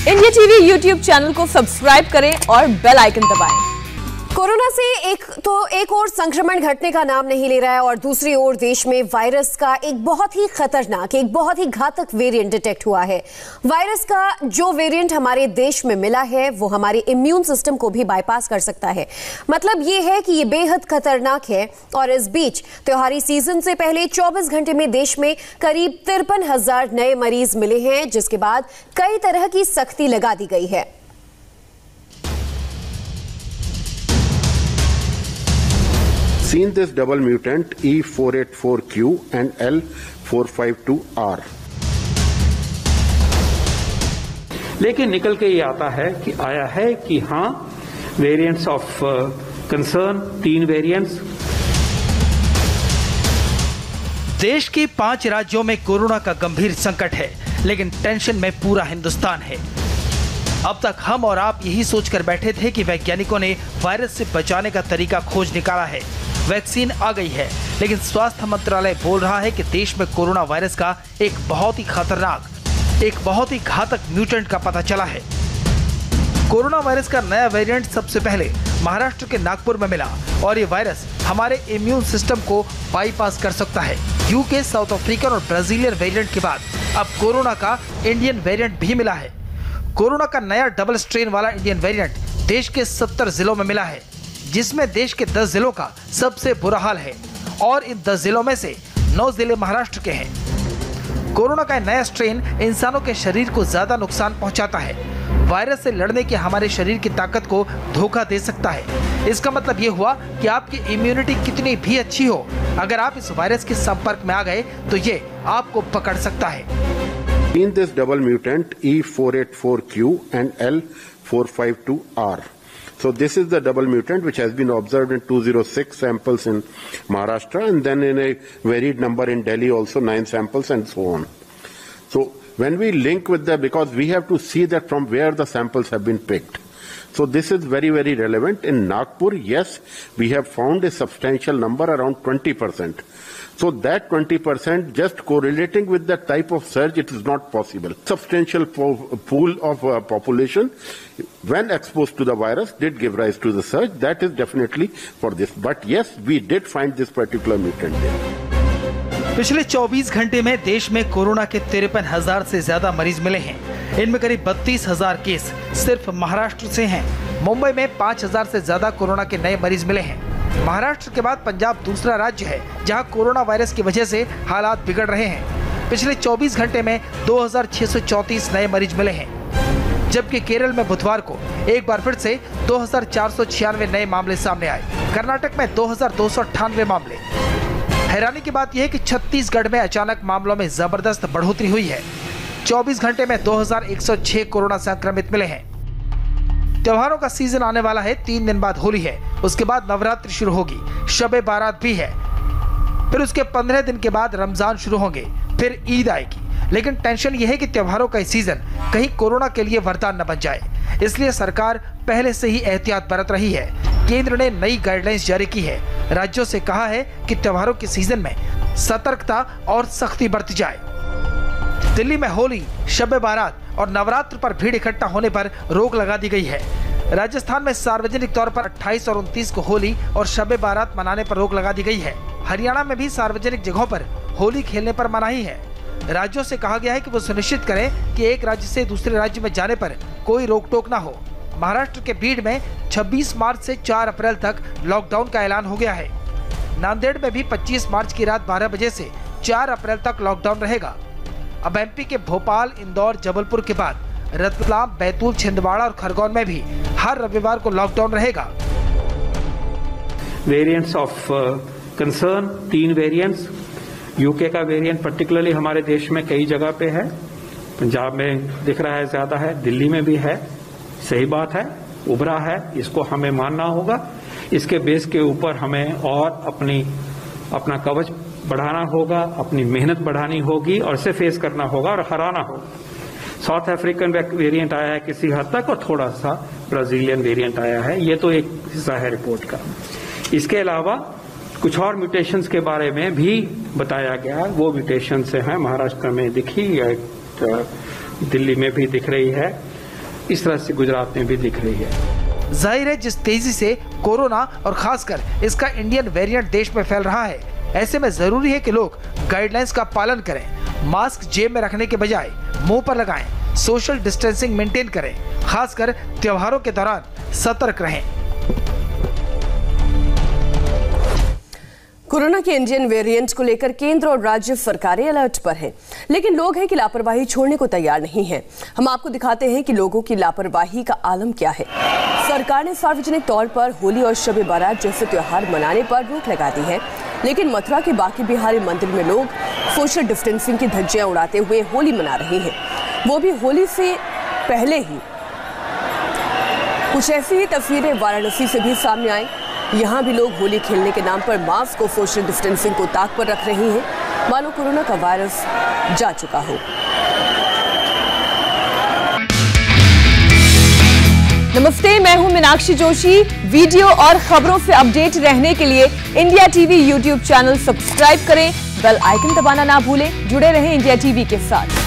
India TV YouTube channel को subscribe करें और बेल आइकन दबाएं। कोरोना से एक और संक्रमण घटने का नाम नहीं ले रहा है और दूसरी ओर देश में वायरस का एक बहुत ही खतरनाक, एक बहुत ही घातक वेरिएंट डिटेक्ट हुआ है। वायरस का जो वेरिएंट हमारे देश में मिला है वो हमारे इम्यून सिस्टम को भी बाईपास कर सकता है। मतलब ये है कि ये बेहद खतरनाक है। और इस बीच त्योहारी सीजन से पहले 24 घंटे में देश में करीब 53,000 नए मरीज मिले हैं, जिसके बाद कई तरह की सख्ती लगा दी गई है। Seen this double mutant E484Q and L452R. लेकिन निकल के ये आता है कि आया है कि हाँ, वेरिएंट्स ऑफ कंसर्न 3 वेरिएंट्स। देश के 5 राज्यों में कोरोना का गंभीर संकट है, लेकिन टेंशन में पूरा हिंदुस्तान है। अब तक हम और आप यही सोचकर बैठे थे कि वैज्ञानिकों ने वायरस से बचाने का तरीका खोज निकाला है, वैक्सीन आ गई है। लेकिन स्वास्थ्य मंत्रालय बोल रहा है कि देश में कोरोना वायरस का एक बहुत ही खतरनाक, एक बहुत ही घातक म्यूटेंट का पता चला है। कोरोना वायरस का नया वेरिएंट सबसे पहले महाराष्ट्र के नागपुर में मिला और ये वायरस हमारे इम्यून सिस्टम को बाईपास कर सकता है। यूके, साउथ अफ्रीकन और ब्राजीलियन वेरिएंट के बाद अब कोरोना का इंडियन वेरिएंट भी मिला है। कोरोना का नया डबल स्ट्रेन वाला इंडियन वेरिएंट देश के 70 जिलों में मिला है, जिसमें देश के 10 जिलों का सबसे बुरा हाल है और इन 10 जिलों में से 9 जिले महाराष्ट्र के हैं। कोरोना का नया स्ट्रेन इंसानों के शरीर को ज्यादा नुकसान पहुंचाता है। वायरस से लड़ने की हमारे शरीर की ताकत को धोखा दे सकता है। इसका मतलब ये हुआ कि आपकी इम्यूनिटी कितनी भी अच्छी हो, अगर आप इस वायरस के संपर्क में आ गए तो ये आपको पकड़ सकता है। In this double mutant E484Q and L452R. So this is the double mutant which has been observed in 206 samples in Maharashtra and then in a varied number in Delhi also 9 samples and so on. So when we link with that, because we have to see that from where the samples have been picked. So this is very, very relevant. In Nagpur, yes, we have found a substantial number around 20%. So that 20% just correlating with the type of surge, it is not possible. Substantial pool of population, when exposed to the virus, did give rise to the surge. That is definitely for this. But yes, we did find this particular mutant there. पिछले 24 घंटे में देश में corona के 53,000 से ज्यादा मरीज मिले हैं। इनमें करीब 32,000 केस सिर्फ महाराष्ट्र से हैं। मुंबई में 5,000 से ज्यादा कोरोना के नए मरीज मिले हैं। महाराष्ट्र के बाद पंजाब दूसरा राज्य है जहां कोरोना वायरस की वजह से हालात बिगड़ रहे हैं। पिछले 24 घंटे में 2,634 नए मरीज मिले हैं, जबकि केरल में बुधवार को एक बार फिर से 2,496 नए मामले सामने आए। कर्नाटक में 2,298 मामले। हैरानी की बात यह है कि छत्तीसगढ़ में अचानक मामलों में जबरदस्त बढ़ोतरी हुई है। 24 घंटे में 2,106 कोरोना संक्रमित मिले हैं। त्योहारों का सीजन आने वाला है। 3 दिन बाद होली है, उसके बाद नवरात्रि शुरू होगी, शबे बारात भी है, फिर उसके 15 दिन के बाद रमजान शुरू होंगे, फिर ईद आएगी। लेकिन टेंशन यह है कि त्योहारों का सीजन कहीं कोरोना के लिए वरदान न बन जाए, इसलिए सरकार पहले से ही एहतियात बरत रही है। केंद्र ने नई गाइडलाइंस जारी की है। राज्यों से कहा है कि त्योहारों के सीजन में सतर्कता और सख्ती बरती जाए। दिल्ली में होली, शब-ए बारात और नवरात्र पर भीड़ इकट्ठा होने पर रोक लगा दी गई है। राजस्थान में सार्वजनिक तौर पर 28 और 29 को होली और शब-ए बारात मनाने पर रोक लगा दी गई है। हरियाणा में भी सार्वजनिक जगहों पर होली खेलने पर मनाही है। राज्यों से कहा गया है कि वो सुनिश्चित करें कि एक राज्य से दूसरे राज्य में जाने पर कोई रोक टोक न हो। महाराष्ट्र के बीड में 26 मार्च से 4 अप्रैल तक लॉकडाउन का ऐलान हो गया है। नांदेड़ में भी 25 मार्च की रात 12 बजे से 4 अप्रैल तक लॉकडाउन रहेगा। अब एमपी के भोपाल, इंदौर, जबलपुर के बाद रतलाम, बैतूल, छिंदवाड़ा और खरगोन में भी हर रविवार को लॉकडाउन रहेगा। Variants of concern 3 variants. UK का वेरिएंट पर्टिकुलरली हमारे देश में कई जगह पे है। पंजाब में दिख रहा है, ज्यादा है, दिल्ली में भी है। सही बात है, उभरा है, इसको हमें मानना होगा। इसके बेस के ऊपर हमें और अपना कवच बढ़ाना होगा, अपनी मेहनत बढ़ानी होगी और इसे फेस करना होगा और हराना होगा। साउथ अफ्रीकन वेरिएंट आया है किसी हद तक और थोड़ा सा ब्राजीलियन वेरिएंट आया है, ये तो एक हिस्सा है रिपोर्ट का। इसके अलावा कुछ और म्यूटेशंस के बारे में भी बताया गया। वो म्यूटेशंस हैं महाराष्ट्र में दिखी, दिल्ली में भी दिख रही है, इस तरह से गुजरात में भी दिख रही है। जाहिर है जिस तेजी से कोरोना और खासकर इसका इंडियन वेरिएंट देश में फैल रहा है, ऐसे में जरूरी है कि लोग गाइडलाइंस का पालन करें, मास्क जेब में रखने के बजाय मुंह पर लगाएं, सोशल डिस्टेंसिंग मेंटेन करें, खासकर त्योहारों के दौरान सतर्क रहें। कोरोना के इंडियन वेरिएंट को लेकर केंद्र और राज्य सरकारें अलर्ट पर हैं, लेकिन लोग हैं कि लापरवाही छोड़ने को तैयार नहीं हैं। हम आपको दिखाते हैं कि लोगों की लापरवाही का आलम क्या है। सरकार ने सार्वजनिक तौर पर होली और शब बारात जैसे त्योहार मनाने पर रोक लगा दी है, लेकिन मथुरा के बांके बिहारी मंदिर में लोग सोशल डिस्टेंसिंग की धज्जियां उड़ाते हुए होली मना रहे हैं, वो भी होली से पहले ही। कुछ ऐसी ही तस्वीरें वाराणसी से भी सामने आई। यहाँ भी लोग होली खेलने के नाम पर मास्क और सोशल डिस्टेंसिंग को ताक पर रख रहे हैं, मानो कोरोना का वायरस जा चुका हो। नमस्ते, मैं हूं मीनाक्षी जोशी। वीडियो और खबरों से अपडेट रहने के लिए India TV YouTube channel subscribe करें, बेल आइकन दबाना ना भूलें। जुड़े रहें इंडिया टीवी के साथ।